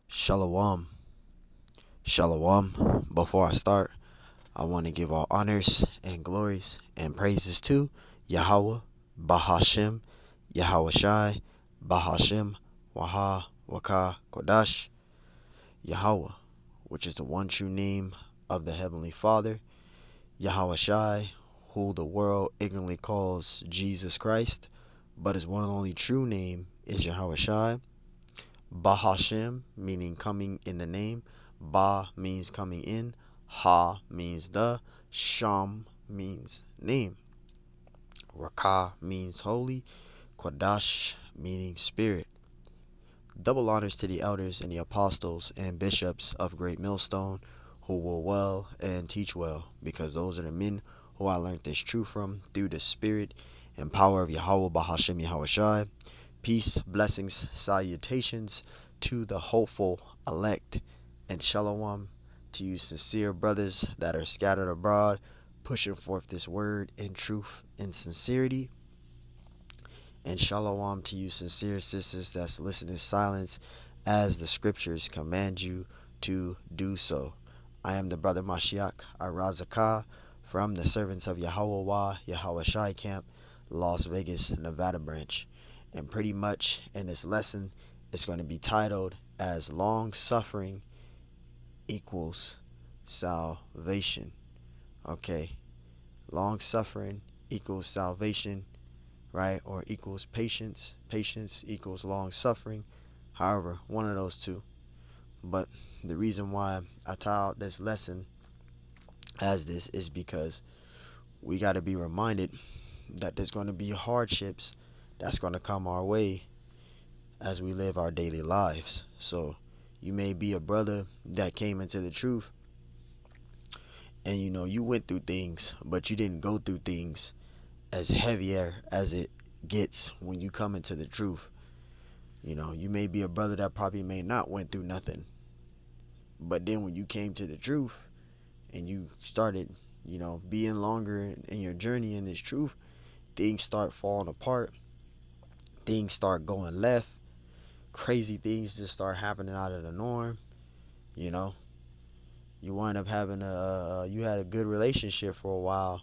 Shalom. Shalom. Before I start, I want to give all honors and glories and praises to Yahweh, Bahashem, Yahweh Shai, Bahashem, Waha, Waka, Kodash, Yahweh, which is the one true name of the Heavenly Father, Yahweh Shai, who the world ignorantly calls Jesus Christ, but his one and only true name is Yahweh Shai. Bahashem, meaning coming in the name. Ba means coming in. Ha means the. Sham means name. Raka means holy. Kodash meaning spirit. Double honors to the elders and the apostles and bishops of Great Millstone who will well and teach well, because those are the men who I learned this truth from through the spirit and power of Yahweh Bahashem Yahweh Shai. Peace, blessings, salutations to the hopeful elect, and shalom to you sincere brothers that are scattered abroad, pushing forth this word in truth and sincerity. And shalom to you sincere sisters that's listening in silence as the scriptures command you to do so. I am the brother Mashiach Arazakah from the Servants of Yahweh Yahweh Shai Camp, Las Vegas, Nevada branch. And pretty much in this lesson, it's going to be titled as long suffering equals salvation. Okay, long suffering equals salvation, right? Or equals patience. Patience equals long suffering. However, one of those two. But the reason why I titled this lesson as this is because we got to be reminded that there's going to be hardships that's going to come our way as we live our daily lives. So you may be a brother that came into the truth and you went through things, but you didn't go through things as heavier as it gets when you come into the truth. You may be a brother that probably may not went through nothing, but then when you came to the truth and you started being longer in your journey in this truth, things start falling apart, things start going left, crazy things just start happening out of the norm. you know you wind up having you had a good relationship for a while,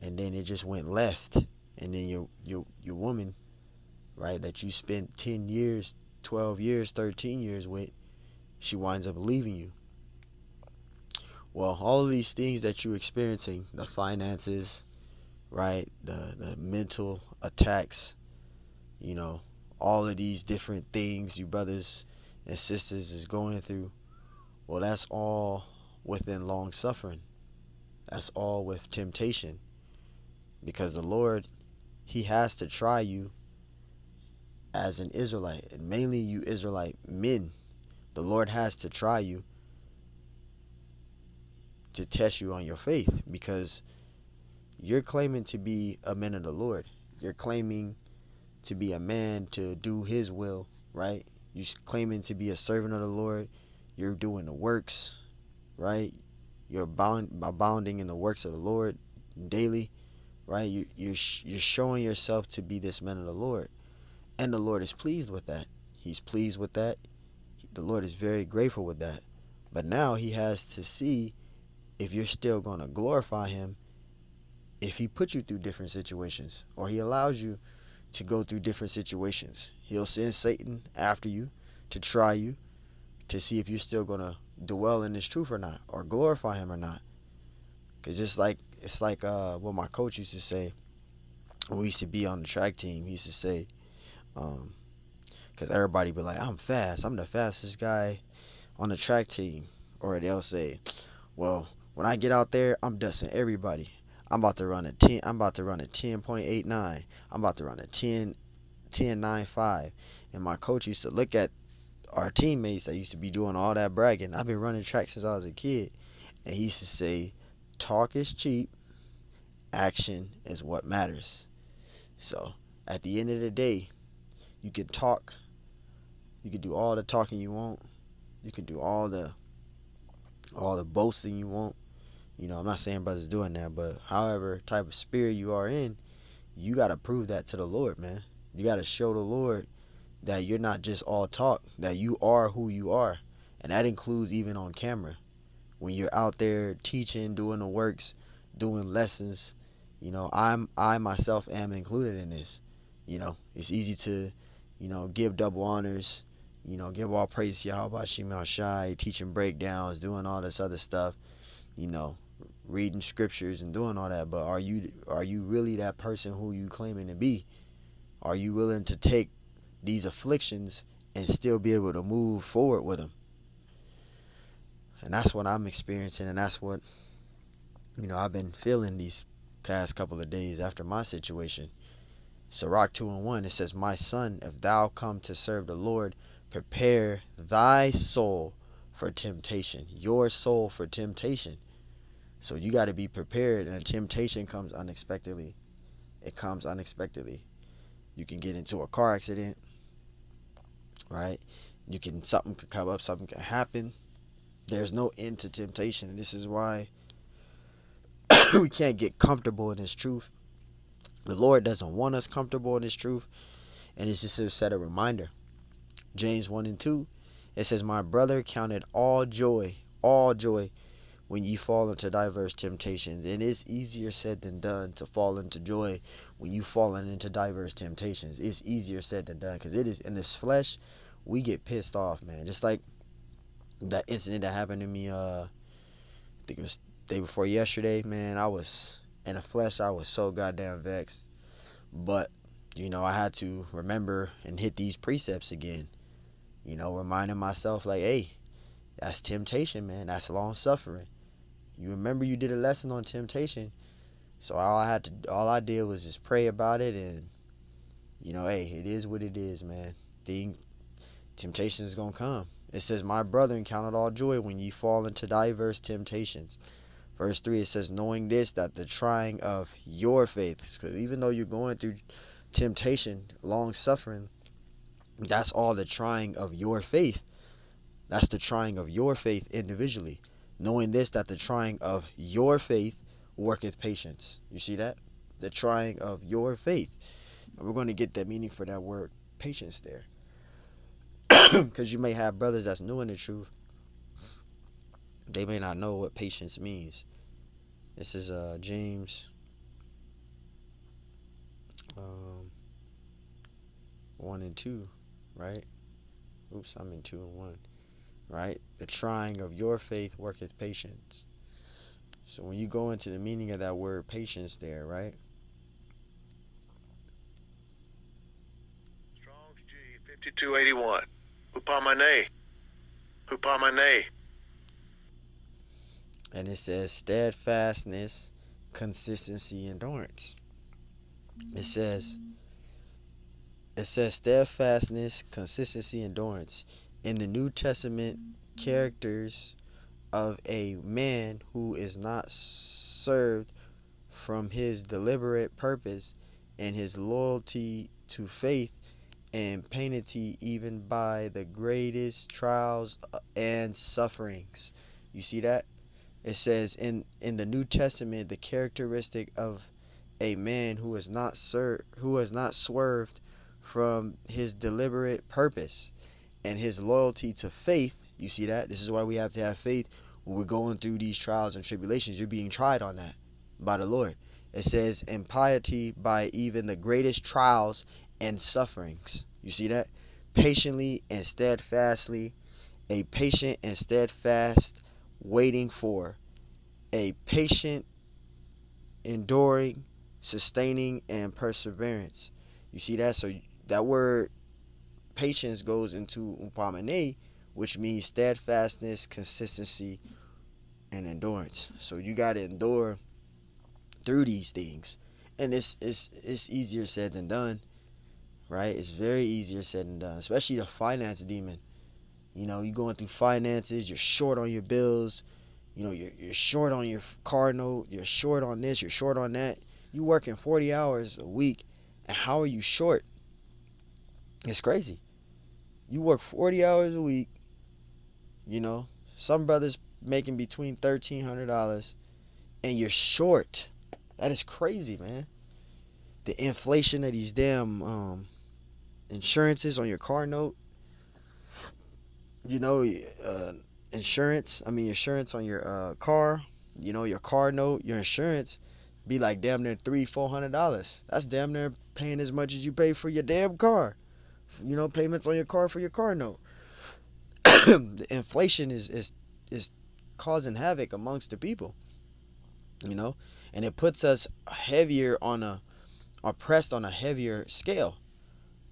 and then it just went left, and then your woman, right, that you spent 10 years, 12 years, 13 years with, she winds up leaving you. Well, all of these things that you're experiencing, the finances, right, the mental attacks, you know, all of these different things you brothers and sisters is going through, well, that's all within long suffering. That's all with temptation. Because the Lord, he has to try you as an Israelite, and mainly you Israelite men. The Lord has to try you to test you on your faith, because you're claiming to be a man of the Lord. You're claiming to be a man to do his will, right? You're claiming to be a servant of the Lord. You're doing the works, right? You're abounding in the works of the Lord daily, right? You're showing yourself to be this man of the Lord. And the Lord is pleased with that. He's pleased with that. The Lord is very grateful with that. But now he has to see if you're still going to glorify him, if he puts you through different situations, or he allows you to go through different situations. He'll send Satan after you to try you, to see if you're still going to dwell in his truth or not, or glorify him or not. Because it's like what my coach used to say when we used to be on the track team. He used to say, because everybody be like, I'm fast. I'm the fastest guy on the track team. Or they'll say, well, when I get out there, I'm dusting everybody. I'm about to run a 10. I'm about to run a 10.89. I'm about to run a 10.95. And my coach used to look at our teammates that used to be doing all that bragging. I've been running track since I was a kid. And he used to say, talk is cheap, action is what matters. So at the end of the day, you can talk. You can do all the talking you want. You can do all the boasting you want. I'm not saying brothers doing that, but however type of spirit you are in, you got to prove that to the Lord, man. You got to show the Lord that you're not just all talk, that you are who you are. And that includes even on camera. When you're out there teaching, doing the works, doing lessons, I myself am included in this. It's easy to, give double honors, give all praise to Yahweh Shema Shai, teaching breakdowns, doing all this other stuff, you know, reading scriptures and doing all that. But are you really that person who you claiming to be? Are you willing to take these afflictions and still be able to move forward with them? And that's what I'm experiencing, and that's what I've been feeling these past couple of days after my situation. Sirach 2:1, it says, "My son, if thou come to serve the Lord, prepare thy soul for temptation." Your soul for temptation. So you got to be prepared, and temptation comes unexpectedly. It comes unexpectedly. You can get into a car accident, right? Something could come up, something could happen. There's no end to temptation. And this is why we can't get comfortable in this truth. The Lord doesn't want us comfortable in this truth. And it's just a set of reminder. James 1:2, it says, "My brother, count it all joy, when ye fall into diverse temptations." And it's easier said than done to fall into joy when you falling into diverse temptations. It's easier said than done, because it is in this flesh, we get pissed off, man. Just like that incident that happened to me, I think it was day before yesterday, man. I was in the flesh, I was so goddamn vexed. But, I had to remember and hit these precepts again. Reminding myself, like, hey, that's temptation, man. That's long suffering. You remember you did a lesson on temptation. So all I did was just pray about it, and hey, it is what it is, man. Temptation is gonna come. It says, "My brethren, count it all joy when ye fall into diverse temptations." Verse 3, it says, "Knowing this, that the trying of your faith," because even though you're going through temptation, long suffering, that's all the trying of your faith. That's the trying of your faith individually. Knowing this, that the trying of your faith worketh patience. You see that? The trying of your faith. And we're going to get the meaning for that word patience there. Because you may have brothers that's new in the truth. They may not know what patience means. This is James 1 and 2, right? Oops, I'm in 2 and 1. Right? The trying of your faith worketh patience. So when you go into the meaning of that word patience there, right? Strong's G 5281. Hupamane. Hupamane. And it says steadfastness, consistency, endurance. It says steadfastness, consistency, endurance. In the New Testament, characters of a man who is not served from his deliberate purpose and his loyalty to faith and piety even by the greatest trials and sufferings. You see that? It says in the New Testament, the characteristic of a man who has not swerved from his deliberate purpose and his loyalty to faith. You see that? This is why we have to have faith when we're going through these trials and tribulations. You're being tried on that by the Lord. It says, "And piety by even the greatest trials and sufferings." You see that? Patiently and steadfastly, a patient and steadfast waiting for, a patient, enduring, sustaining, and perseverance. You see that? So that word patience goes into upamane, which means steadfastness, consistency, and endurance. So you got to endure through these things, and it's easier said than done, right? It's very easier said than done, especially the finance demon. You're going through finances, you're short on your bills, you're short on your car note, you're short on this, you're short on that. You working 40 hours a week, and how are you short? It's crazy. You work 40 hours a week, some brothers making between $1,300, and you're short. That is crazy, man. The inflation of these damn insurances on your car note, you know, insurance. I mean, insurance on your car. You know, your car note, your insurance be like damn near $300-400. That's damn near paying as much as you pay for your damn car. You know, payments on your car for your car note. The inflation is causing havoc amongst the people. You know, and it puts us heavier on a oppressed on a heavier scale.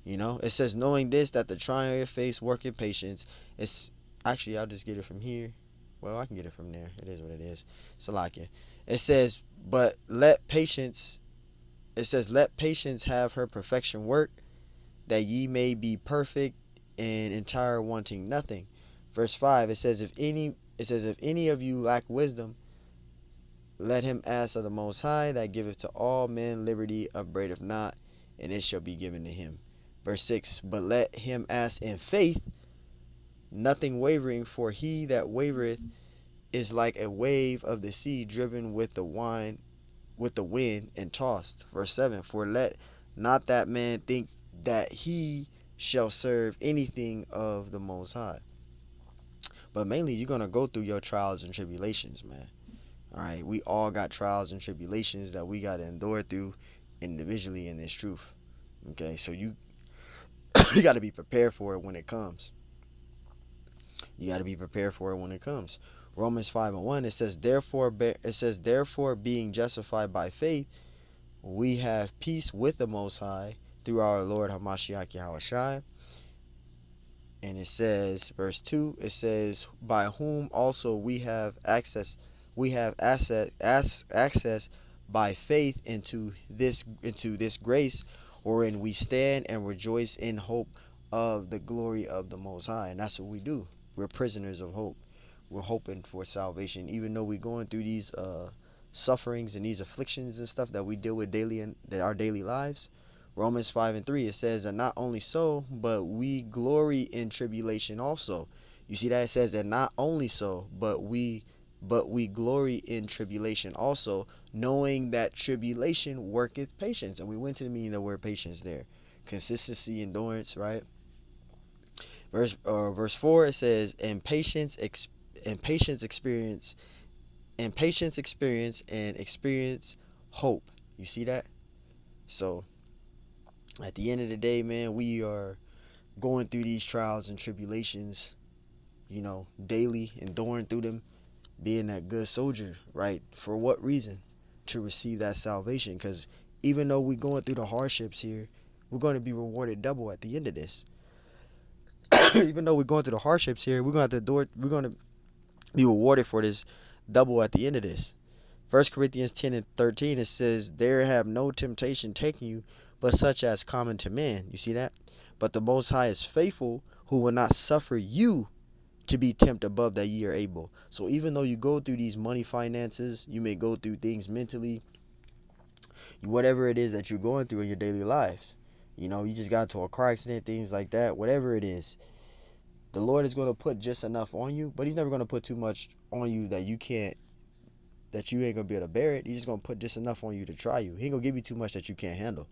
You know, it says knowing this that the trying of your faith work in patience. It's actually I'll just get it from here. Well, I can get it from there. It is what it is. Salakia. It says, but let patience. It says, let patience have her perfection work, that ye may be perfect and entire, wanting nothing. Verse 5. It says, if any of you lack wisdom, let him ask of the Most High, that giveth to all men liberty, upbraideth not, and it shall be given to him. Verse 6. But let him ask in faith, nothing wavering, for he that wavereth is like a wave of the sea driven with the wind and tossed. Verse 7. For let not that man think that he shall serve anything of the Most High. But mainly you're gonna go through your trials and tribulations, man. Alright, we all got trials and tribulations that we gotta endure through individually in this truth. Okay, so you you gotta be prepared for it when it comes. You got to be prepared for it when it comes. Romans 5:1 it says therefore being justified by faith we have peace with the Most High through our Lord Hamashiach Yahushua. And it says verse 2 it says by whom also we have access by faith into this grace wherein we stand and rejoice in hope of the glory of the Most High. And that's what we do. We're prisoners of hope. We're hoping for salvation, even though we're going through these sufferings and these afflictions and stuff that we deal with daily in our daily lives. Romans 5:3 it says, and not only so, but we glory in tribulation also. You see that it says that not only so, but we glory in tribulation also, knowing that tribulation worketh patience. And we went to the meaning of the word patience there. Consistency, endurance, right? Verse 4 it says, and patience experience and experience hope. You see that? So at the end of the day, man, we are going through these trials and tribulations, you know, daily, enduring through them, being that good soldier, right? For what reason? To receive that salvation. Because even though we're going through the hardships here, we're going to be rewarded double at the end of this. Even though we're going through the hardships here, we're going to be rewarded for this double at the end of this. 1 Corinthians 10:13 it says, there have no temptation taken you, but such as common to man. You see that? But the Most High is faithful, who will not suffer you to be tempted above that ye are able. So even though you go through these money finances, you may go through things mentally, whatever it is that you're going through in your daily lives. You know, you just got into a car accident, things like that, whatever it is. The Lord is going to put just enough on you, but he's never going to put too much on you that you ain't going to be able to bear it. He's just going to put just enough on you to try you. He ain't going to give you too much that you can't handle.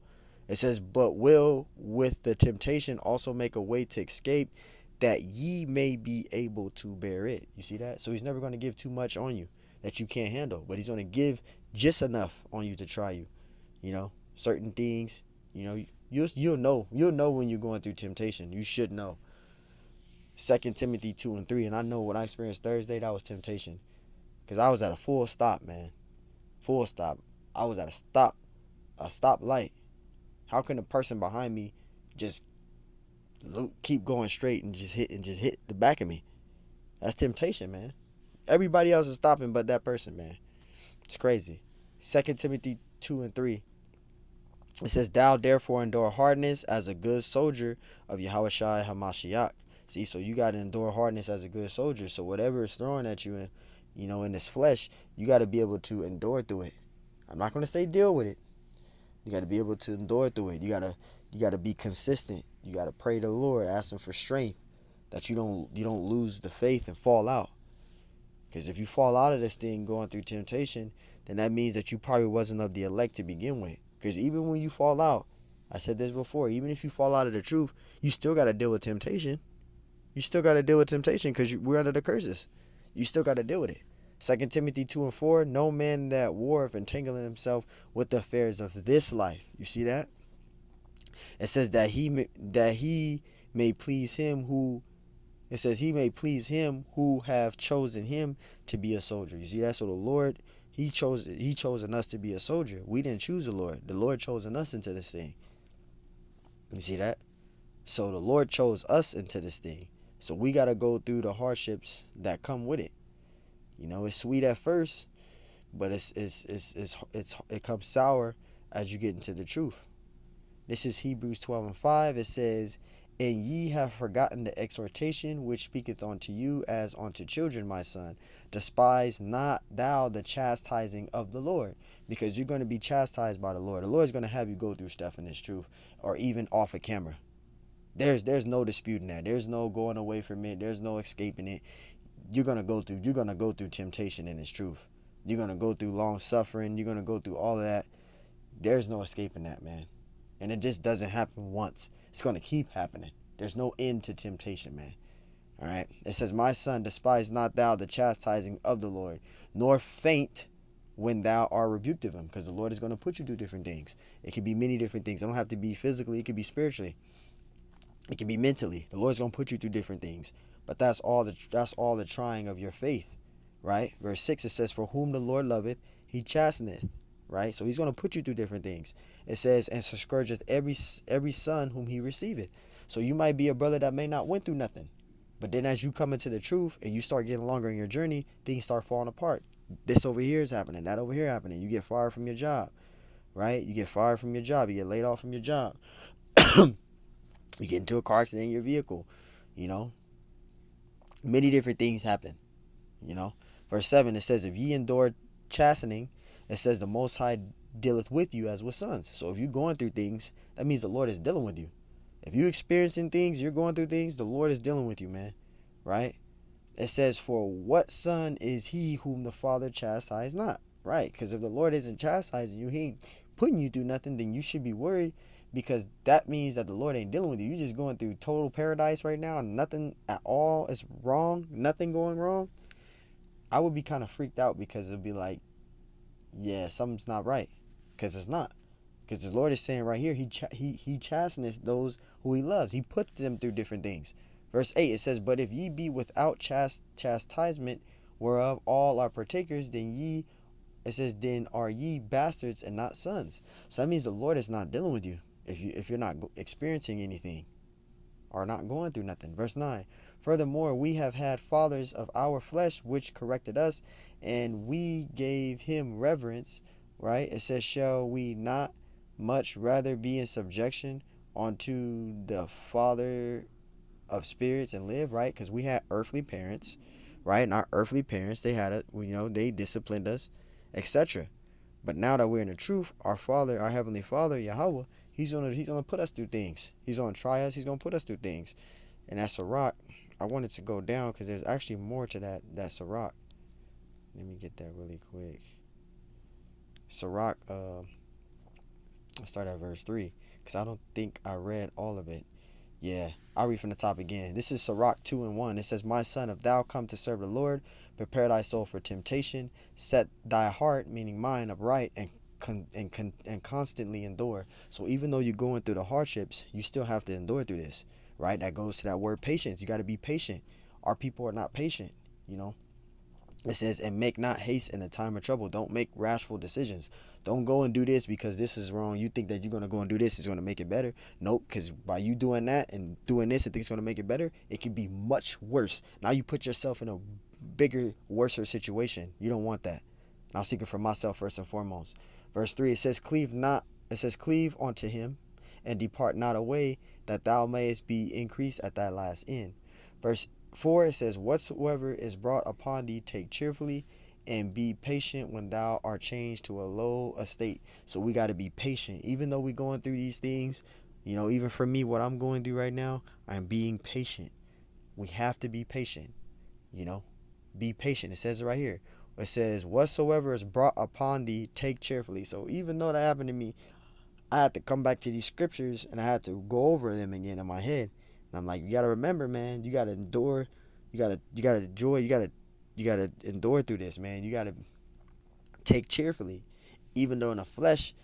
It says, but will with the temptation also make a way to escape, that ye may be able to bear it. You see that? So he's never going to give too much on you that you can't handle, but he's going to give just enough on you to try you. You know, certain things, you know, you'll know when you're going through temptation. You should know. 2 Timothy 2:3, and I know what I experienced Thursday, that was temptation. Because I was at a full stop, man. Full stop. I was at a stop light. How can a person behind me just keep going straight and just hit the back of me? That's temptation, man. Everybody else is stopping but that person, man. It's crazy. 2 Timothy 2:3. It says, thou therefore endure hardness as a good soldier of Yahushua Hamashiach. See, so you got to endure hardness as a good soldier. So whatever is thrown at you, in this flesh, you got to be able to endure through it. I'm not going to say deal with it. You got to be able to endure through it. You got to be consistent. You got to pray to the Lord, ask him for strength, that you don't lose the faith and fall out. Because if you fall out of this thing going through temptation, then that means that you probably wasn't of the elect to begin with. Because even when you fall out, I said this before, even if you fall out of the truth, you still got to deal with temptation. You still got to deal with temptation because we're under the curses. You still got to deal with it. 2 Timothy 2:4, no man that warreth entangling himself with the affairs of this life. You see that? It says that he may please him who it says he may please him who have chosen him to be a soldier. You see that? So the Lord, he chosen us to be a soldier. We didn't choose the Lord. The Lord chosen us into this thing. You see that? So the Lord chose us into this thing. So we got to go through the hardships that come with it. You know, it's sweet at first, but it comes sour as you get into the truth. This is Hebrews 12:5. It says, and ye have forgotten the exhortation which speaketh unto you as unto children, my son. Despise not thou the chastising of the Lord. Because you're going to be chastised by the Lord. The Lord's going to have you go through stuff in this truth, or even off of camera. There's no disputing that. There's no going away from it. There's no escaping it. You're gonna go through temptation in this truth. You're gonna go through long suffering. You're gonna go through all of that. There's no escaping that, man. And it just doesn't happen once. It's gonna keep happening. There's no end to temptation, man. All right. It says, my son, despise not thou the chastising of the Lord, nor faint when thou art rebuked of him, because the Lord is going to put you through different things. It could be many different things. It don't have to be physically. It could be spiritually. It can be mentally. The Lord's gonna put you through different things, but that's all the trying of your faith, right? Verse 6, it says, "For whom the Lord loveth, he chasteneth," right? So He's gonna put you through different things. It says, "And scourgeth every son whom He receiveth." So you might be a brother that may not went through nothing, but then as you come into the truth and you start getting longer in your journey, things start falling apart. This over here is happening, that over here happening. You get fired from your job, right? You get fired from your job. You get laid off from your job. You get into a car accident in your vehicle, you know. Many different things happen, you know. Verse 7, it says, if ye endure chastening, it says the Most High dealeth with you as with sons. So if you're going through things, that means the Lord is dealing with you. If you're experiencing things, you're going through things, the Lord is dealing with you, man, right? It says, for what son is he whom the Father chastise not, right? Because if the Lord isn't chastising you, He ain't putting you through nothing, then you should be worried, because that means that the Lord ain't dealing with you. You're just going through total paradise right now and nothing at all is wrong, nothing going wrong. I would be kind of freaked out, because it'd be like, yeah, something's not right, because it's not. Because the Lord is saying right here, he chasteneth those who He loves. He puts them through different things. Verse 8, it says, but if ye be without chastisement, whereof all are partakers, then then are ye bastards and not sons. So that means the Lord is not dealing with you if you're not experiencing anything or not going through nothing. Verse 9, furthermore, we have had fathers of our flesh which corrected us, and we gave him reverence, right? It says, shall we not much rather be in subjection unto the Father of spirits and live, right? Because we had earthly parents, right? And our earthly parents, they had it, they disciplined us, etc. But now that we're in the truth, our Father, our Heavenly Father, Yahweh, He's gonna put us through things. He's gonna try us. He's gonna put us through things. And that's a rock. I wanted to go down because there's actually more to that Sirach. Let me get that really quick. Sirach, I'll start at verse 3, because I don't think I read all of it. Yeah, I'll read from the top again. This is Sirach 2:1. It says, my son, if thou come to serve the Lord, prepare thy soul for temptation. Set thy heart, meaning mind, upright, and constantly endure. So even though you're going through the hardships, you still have to endure through this, right? That goes to that word patience. You got to be patient. Our people are not patient, you know. It says, and make not haste in the time of trouble. Don't make rashful decisions. Don't go and do this because this is wrong. You think that you're going to go and do this is going to make it better. Nope, because by you doing that and doing this and think it's going to make it better, it can be much worse. Now you put yourself in a bigger, worser situation. You don't want that. And I'm speaking for myself first and foremost. Verse 3, it says, cleave unto him, and depart not away, that thou mayest be increased at thy last end. Verse 4, it says, whatsoever is brought upon thee, take cheerfully, and be patient when thou art changed to a low estate. So we got to be patient. Even though we're going through these things, even for me, what I'm going through right now, I'm being patient. We have to be patient, be patient. It says it right here. It says, whatsoever is brought upon thee, take cheerfully. So even though that happened to me, I had to come back to these scriptures and I had to go over them again in my head. And I'm like, you gotta remember, man, you gotta endure, you gotta enjoy, you gotta endure through this, man. You gotta take cheerfully. Even though in the flesh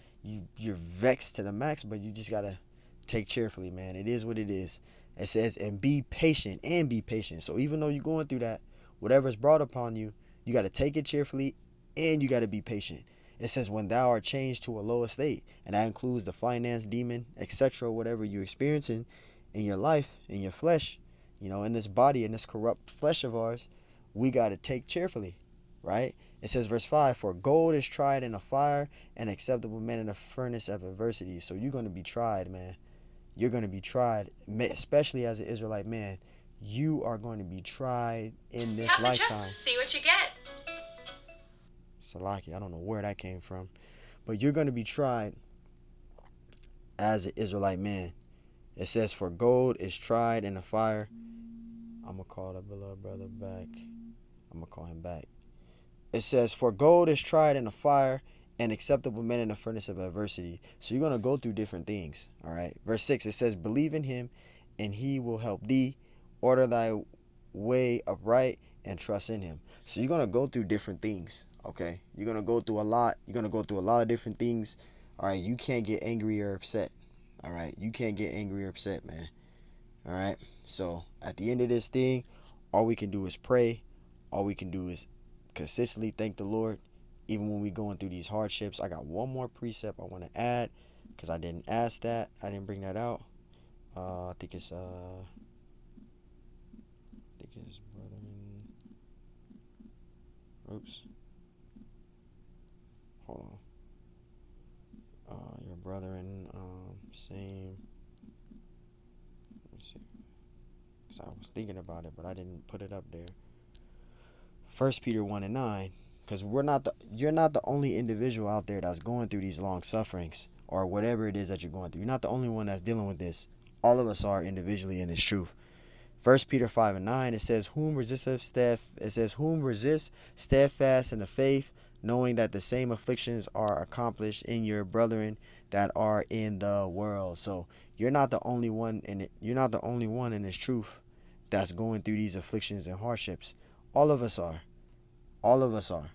you're vexed to the max, but you just gotta take cheerfully, man. It is what it is. It says, and be patient, and be patient. So even though you're going through that, whatever's brought upon you, you gotta take it cheerfully, and you gotta be patient. It says, when thou art changed to a lower state, and that includes the finance demon, etc., whatever you're experiencing in your life, in your flesh, in this body, in this corrupt flesh of ours, we gotta take cheerfully, right? It says, verse 5, for gold is tried in a fire, and acceptable men in a furnace of adversity. So you're going to be tried, man. You're going to be tried, especially as an Israelite man. You are going to be tried in this lifetime. See what you get. Salaki, I don't know where that came from. But you're going to be tried as an Israelite man. It says, for gold is tried in the fire. I'm going to call the beloved brother back. I'm going to call him back. It says, for gold is tried in the fire, and acceptable men in the furnace of adversity. So you're going to go through different things. All right. Verse 6, it says, believe in him, and he will help thee. Order thy way upright, and trust in him. So you're going to go through different things. Okay. You're going to go through a lot. You're going to go through a lot of different things. All right. You can't get angry or upset. All right. You can't get angry or upset, man. All right. So at the end of this thing, all we can do is pray. All we can do is consistently thank the Lord, even when we're going through these hardships. I got one more precept I want to add, because I didn't ask that. I didn't bring that out. I think it's brethren. Oops. Hold on. Your brethren, same. Let me see. Cause I was thinking about it, but I didn't put it up there. 1 Peter 1:9. Because you're not the only individual out there that's going through these long sufferings, or whatever it is that you're going through. You're not the only one that's dealing with this. All of us are individually in this truth. 1 Peter 5:9, it says, whom resist steadfast in the faith, knowing that the same afflictions are accomplished in your brethren that are in the world. So you're not the only one in it. You're not the only one in this truth that's going through these afflictions and hardships. All of us are. All of us are.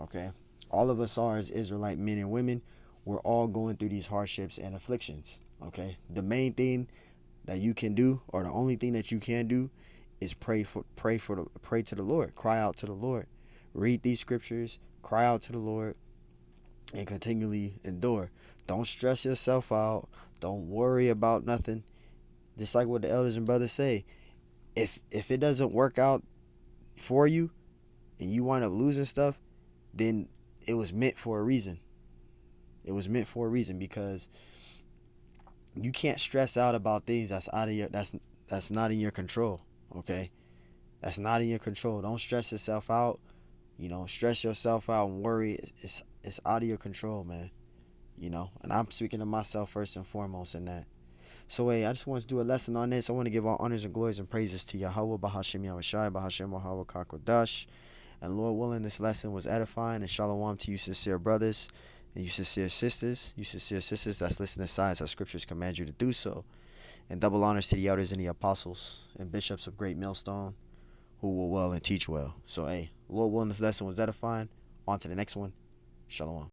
Okay? All of us are, as Israelite men and women. We're all going through these hardships and afflictions. Okay? The main thing that you can do, or the only thing that you can do, is pray to the Lord. Cry out to the Lord. Read these scriptures. Cry out to the Lord, and continually endure. Don't stress yourself out. Don't worry about nothing. Just like what the elders and brothers say, if it doesn't work out for you, and you wind up losing stuff, then it was meant for a reason. It was meant for a reason, because you can't stress out about things that's out of your that's not in your control. Okay? That's not in your control. Don't stress yourself out. Stress yourself out and worry. It's out of your control, man. And I'm speaking to myself first and foremost in that. So hey, I just want to do a lesson on this. I want to give all honors and glories and praises to Yahweh, Bahashem Yahushai, Bahashem Yahweh Kakodash. And Lord willing, this lesson was edifying. And shalom to you sincere brothers, and you sincere sisters that's listening to science as scriptures command you to do so. And double honors to the elders and the apostles and bishops of Great Millstone, who will well and teach well. So hey, Lord willing, this lesson was edifying. On to the next one. Shalom.